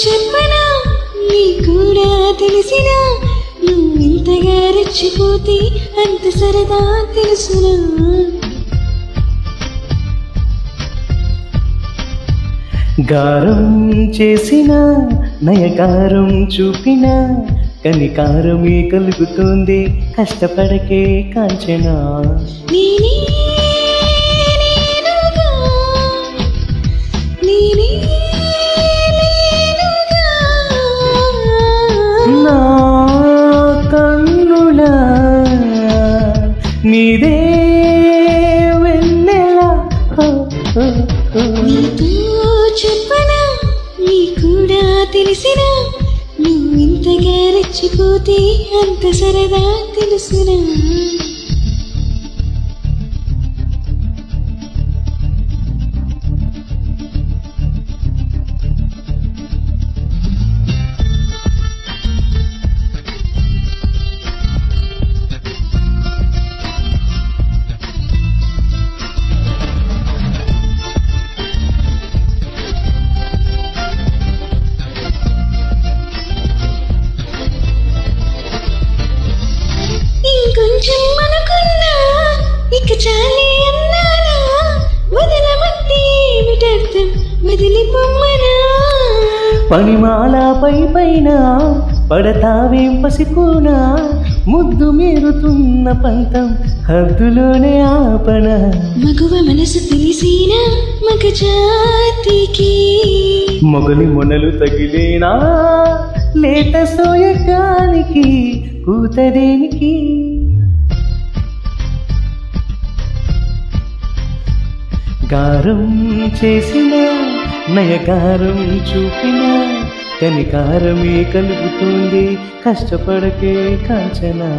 చెప్పనా నీ కూడా తెలిసినా నువ్వు ఇంతగా రెచ్చిపోతే అంత సరదా తెలుసునా గారం చేసిన నయకారం చూపిన కనికారమే కలుగుతుంది కష్టపడకే కాంచనా నేనే నేనుగా, నేనే నేనుగా. నా కన్నులా నీదే వెన్నెలా నీతో చెప్పనా నీ కూడా తెలిసినా నువ్వు ఇంతగా రెచ్చిపోతే అంత సరదా తెలుసునా ఇంకొంచెం అనుకున్నా ఇక చాలే అన్నానా వదలమంటే ఏమిటర్థం వదిలిపోమ్మనా పనిమాల పైన పడతావేం పసిపోనా ముద్దు మీరుతున్న పంతం హద్దులోనే ఆపన మగువ మనసు తెలిసినా మగ జాతికి మొగలి మొనలు తగిలేనా లేత సోయగానికి కూతదేనికి గారం చేసిన నయగారం చూపిన కనికారమే కలుగుతుంది కష్టపడకే కాంచనా